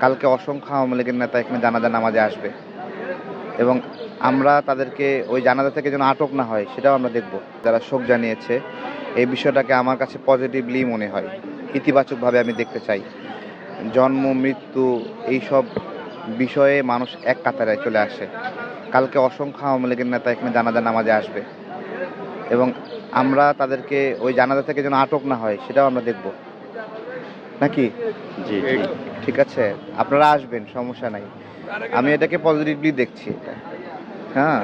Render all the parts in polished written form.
কালকে অসংখ্য আওয়ামী লীগের নেতা এখানে জানাজা নামাজে আসবে এবং আমরা তাদেরকে ওই জানাজা থেকে যেন আটক না হয় সেটাও আমরা দেখব। যারা শোক জানিয়েছে এই বিষয়টাকে আমার কাছে পজিটিভলি মনে হয়, ইতিবাচকভাবে আমি দেখতে চাই। জন্ম মৃত্যু এইসব বিষয়ে মানুষ এক কাতারে চলে আসে। কালকে অসংখ্য আওয়ামী লীগের নেতা এখানে জানাজা নামাজে আসবে এবং আমরা তাদেরকে ওই জানাজা থেকে যেন আটক না হয় সেটাও আমরা দেখব, নাকি? জি জি ঠিক আছে, আপনারা আসবেন, সমস্যা নাই। আমি এটাকে পজিটিভলি দেখছি এটা। হ্যাঁ,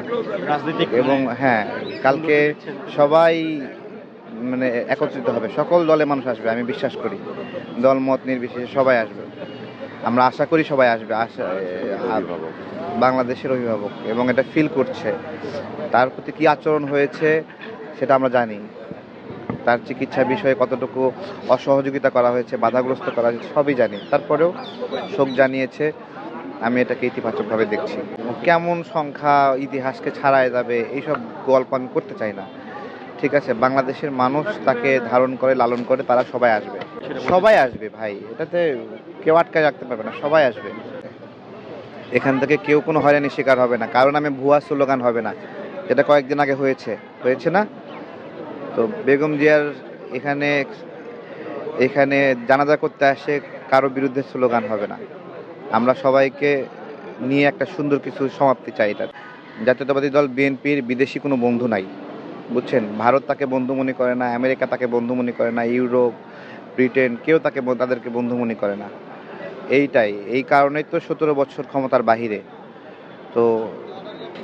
রাজনৈতিক এবং হ্যাঁ, কালকে সবাই মানে একত্রিত হবে, সকল দলে মানুষ আসবে, আমি বিশ্বাস করি। দল মত নির্বিশেষে সবাই আসবে, আমরা আশা করি সবাই আসবে। বাংলাদেশের অভিভাবক এবং এটা ফিল করছে। তার প্রতি কি আচরণ হয়েছে সেটা আমরা জানি। তার চিকিৎসা বিষয়ে কতটুকু অসহযোগিতা করা হয়েছে, বাধাগ্রস্ত করা হয়েছে, সবই জানি। তারপরেও শোক জানিয়েছে, আমি এটাকে ইতিবাচকভাবে দেখছি। কেমন সংখ্যা ইতিহাসকে ছাড়ায় যাবে এইসব গল্প আমি করতে চাই না। ঠিক আছে, বাংলাদেশের মানুষ তাকে ধারণ করে, লালন করে, তারা সবাই আসবে। সবাই আসবে ভাই, এটাতে কেউ আটকায় রাখতে পারবে না, সবাই আসবে। এখান থেকে কেউ কোনো হয়রানির শিকার হবে না, কারণ আমি ভুয়া স্লোগান হবে না, যেটা কয়েকদিন আগে হয়েছে না? তো বেগম জিয়ার এখানে এখানে জানাজা করতে আসে কারো বিরুদ্ধে স্লোগান হবে না। আমরা সবাইকে নিয়ে একটা সুন্দর কিছু সমাপ্তি চাই। এটার জাতীয়তাবাদী দল বিএনপির বিদেশি কোনো বন্ধু নাই, বুঝছেন? ভারত তাকে বন্ধু মনে করে না, আমেরিকা তাকে বন্ধু মনে করে না, ইউরোপ, ব্রিটেন, কেউ তাদেরকে বন্ধু মনে করে না। এই কারণেই তো 17 বছর ক্ষমতার বাহিরে। তো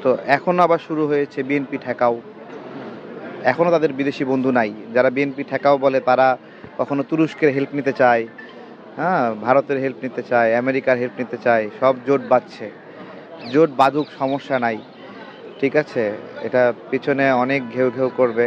তো এখন আবার শুরু হয়েছে বিএনপি ঠেকাও। এখনও তাদের বিদেশি বন্ধু নাই। যারা বিএনপি ঠেকাও বলে তারা কখনো তুরস্কের হেল্প নিতে চায়, হ্যাঁ, ভারতের হেল্প নিতে চায়, আমেরিকার হেল্প নিতে চায়। সব জোট বাঁধছে, জোট বাঁধুক, সমস্যা নাই। ঠিক আছে, এটা পিছনে অনেক ঘেউ ঘেউ করবে।